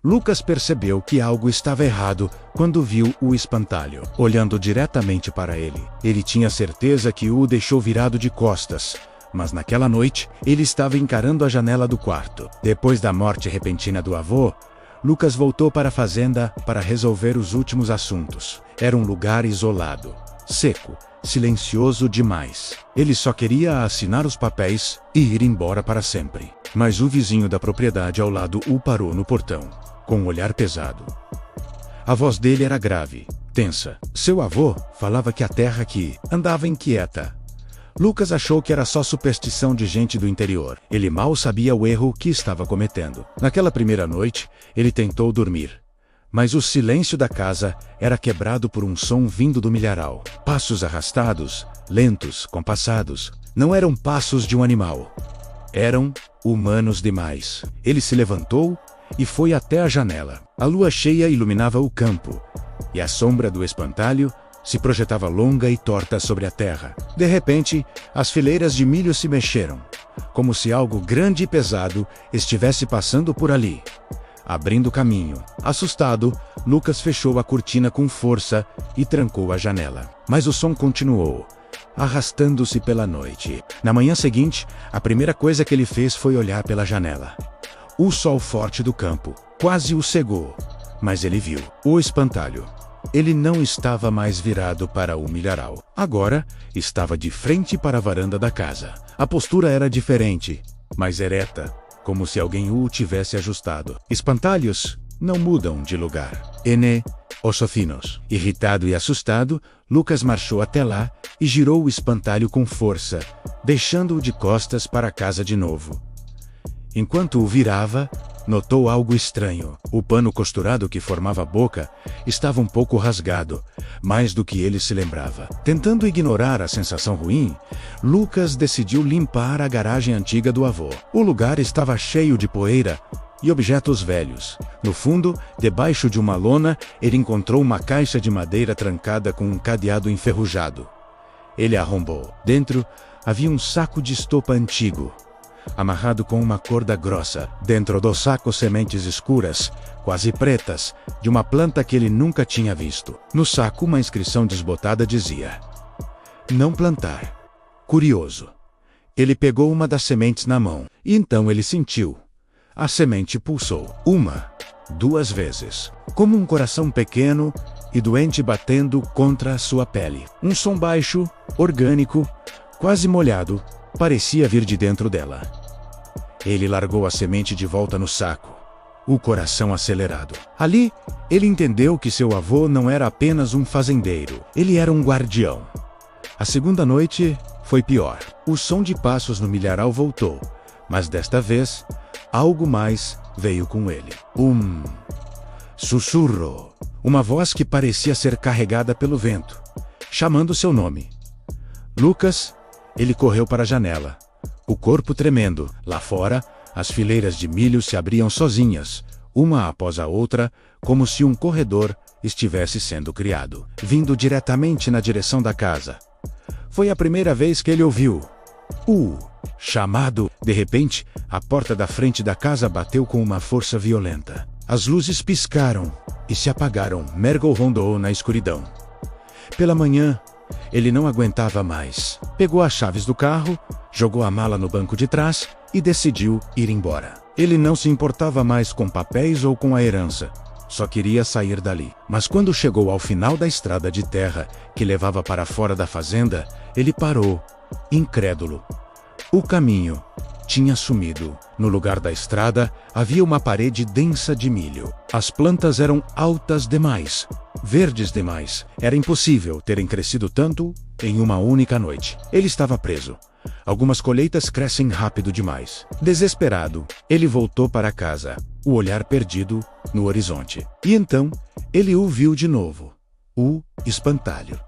Lucas percebeu que algo estava errado quando viu o espantalho olhando diretamente para ele. Ele tinha certeza que o deixou virado de costas, mas naquela noite ele estava encarando a janela do quarto. Depois da morte repentina do avô, Lucas voltou para a fazenda para resolver os últimos assuntos. Era um lugar isolado, seco, silencioso demais. Ele só queria assinar os papéis e ir embora para sempre. Mas o vizinho da propriedade ao lado o parou no portão, com um olhar pesado. A voz dele era grave, tensa. Seu avô falava que a terra aqui andava inquieta. Lucas achou que era só superstição de gente do interior. Ele mal sabia o erro que estava cometendo. Naquela primeira noite, ele tentou dormir. Mas o silêncio da casa era quebrado por um som vindo do milharal. Passos arrastados, lentos, compassados. Não eram passos de um animal. Eram humanos demais. Ele se levantou e foi até a janela. A lua cheia iluminava o campo, e a sombra do espantalho se projetava longa e torta sobre a terra. De repente, as fileiras de milho se mexeram, como se algo grande e pesado estivesse passando por ali, abrindo caminho. Assustado, Lucas fechou a cortina com força e trancou a janela. Mas o som continuou, arrastando-se pela noite. Na manhã seguinte, a primeira coisa que ele fez foi olhar pela janela. O sol forte do campo quase o cegou, mas ele viu o espantalho. Ele não estava mais virado para o milharal. Agora, estava de frente para a varanda da casa. A postura era diferente, mais ereta, como se alguém o tivesse ajustado. Espantalhos não mudam de lugar. Ene, ossofinos. Irritado e assustado, Lucas marchou até lá e girou o espantalho com força, deixando-o de costas para a casa de novo. Enquanto o virava, notou algo estranho. O pano costurado que formava a boca estava um pouco rasgado, mais do que ele se lembrava. Tentando ignorar a sensação ruim, Lucas decidiu limpar a garagem antiga do avô. O lugar estava cheio de poeira e objetos velhos. No fundo, debaixo de uma lona, ele encontrou uma caixa de madeira trancada com um cadeado enferrujado. Ele arrombou. Dentro, havia um saco de estopa antigo, amarrado com uma corda grossa. Dentro do saco, sementes escuras, quase pretas, de uma planta que ele nunca tinha visto. No saco, uma inscrição desbotada dizia: "Não plantar." Curioso. Ele pegou uma das sementes na mão, e então ele sentiu. A semente pulsou. 1, 2 vezes, como um coração pequeno e doente batendo contra a sua pele. Um som baixo, orgânico, quase molhado, parecia vir de dentro dela. Ele largou a semente de volta no saco, o coração acelerado. Ali, ele entendeu que seu avô não era apenas um fazendeiro, ele era um guardião. A segunda noite foi pior. O som de passos no milharal voltou, mas desta vez, algo mais veio com ele. Um sussurro. Uma voz que parecia ser carregada pelo vento, chamando seu nome. Lucas. Ele correu para a janela, o corpo tremendo. Lá fora, as fileiras de milho se abriam sozinhas, uma após a outra, como se um corredor estivesse sendo criado, vindo diretamente na direção da casa. Foi a primeira vez que ele ouviu o chamado. De repente, a porta da frente da casa bateu com uma força violenta. As luzes piscaram e se apagaram. Mergel rondou na escuridão. Pela manhã, ele não aguentava mais. Pegou as chaves do carro, jogou a mala no banco de trás e decidiu ir embora. Ele não se importava mais com papéis ou com a herança. Só queria sair dali. Mas quando chegou ao final da estrada de terra que levava para fora da fazenda, ele parou, incrédulo. O caminho tinha sumido. No lugar da estrada, havia uma parede densa de milho. As plantas eram altas demais, verdes demais. Era impossível terem crescido tanto em uma única noite. Ele estava preso. Algumas colheitas crescem rápido demais. Desesperado, ele voltou para casa, o olhar perdido no horizonte. E então, ele o viu de novo. O espantalho.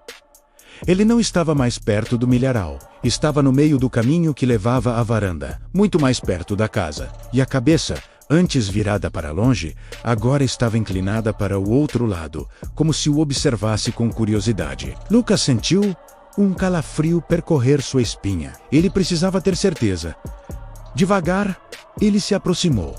Ele não estava mais perto do milharal. Estava no meio do caminho que levava à varanda, muito mais perto da casa. E a cabeça, antes virada para longe, agora estava inclinada para o outro lado, como se o observasse com curiosidade. Lucas sentiu um calafrio percorrer sua espinha. Ele precisava ter certeza. Devagar, ele se aproximou.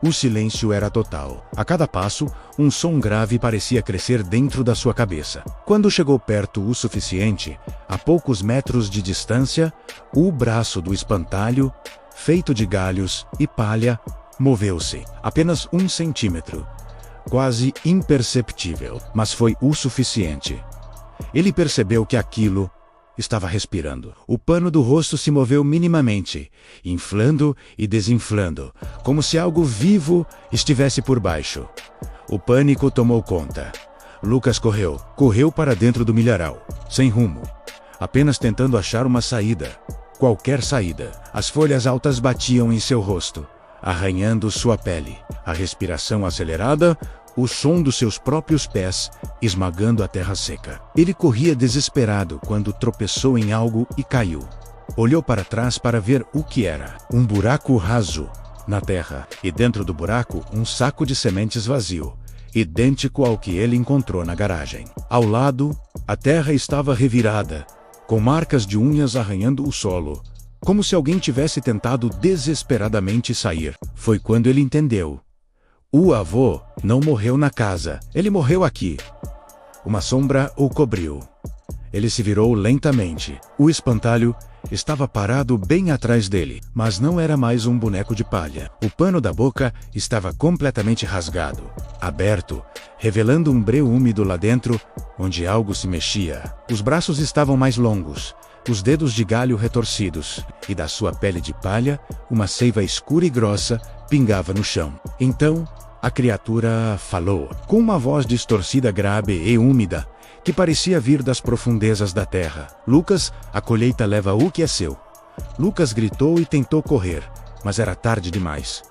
O silêncio era total. A cada passo, um som grave parecia crescer dentro da sua cabeça. Quando chegou perto o suficiente, a poucos metros de distância, o braço do espantalho, feito de galhos e palha, moveu-se. Apenas 1 centímetro. Quase imperceptível, mas foi o suficiente. Ele percebeu que aquilo estava respirando. O pano do rosto se moveu minimamente, inflando e desinflando, como se algo vivo estivesse por baixo. O pânico tomou conta. Lucas correu para dentro do milharal, sem rumo, apenas tentando achar uma saída, qualquer saída. As folhas altas batiam em seu rosto, arranhando sua pele. A respiração acelerada, o som dos seus próprios pés esmagando a terra seca. Ele corria desesperado quando tropeçou em algo e caiu. Olhou para trás para ver o que era. Um buraco raso na terra, e dentro do buraco um saco de sementes vazio, idêntico ao que ele encontrou na garagem. Ao lado, a terra estava revirada, com marcas de unhas arranhando o solo, como se alguém tivesse tentado desesperadamente sair. Foi quando ele entendeu. O avô não morreu na casa, ele morreu aqui. Uma sombra o cobriu. Ele se virou lentamente. O espantalho estava parado bem atrás dele, mas não era mais um boneco de palha. O pano da boca estava completamente rasgado, aberto, revelando um breu úmido lá dentro, onde algo se mexia. Os braços estavam mais longos, os dedos de galho retorcidos, e da sua pele de palha, uma seiva escura e grossa pingava no chão. Então, a criatura falou, com uma voz distorcida, grave e úmida, que parecia vir das profundezas da terra. Lucas, a colheita leva o que é seu. Lucas gritou e tentou correr, mas era tarde demais.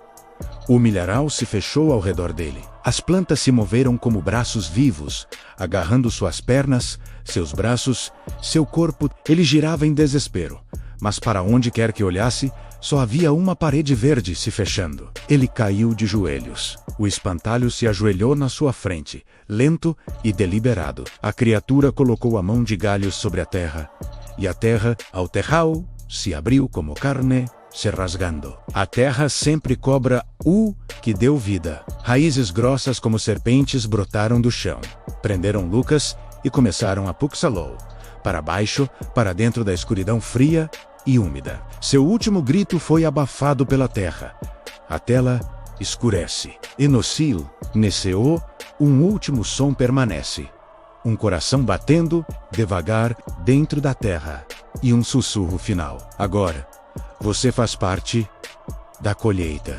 O milharal se fechou ao redor dele. As plantas se moveram como braços vivos, agarrando suas pernas, seus braços, seu corpo. Ele girava em desespero, mas para onde quer que olhasse, só havia uma parede verde se fechando. Ele caiu de joelhos. O espantalho se ajoelhou na sua frente, lento e deliberado. A criatura colocou a mão de galhos sobre a terra, e a terra, ao terral, se abriu como carne, se rasgando. A terra sempre cobra o que deu vida. Raízes grossas como serpentes brotaram do chão, prenderam Lucas e começaram a puxá-lo para baixo, para dentro da escuridão fria e úmida. Seu último grito foi abafado pela terra. A tela escurece. E no sil, Neseo, um último som permanece. Um coração batendo, devagar, dentro da terra. E um sussurro final. Agora, você faz parte da colheita.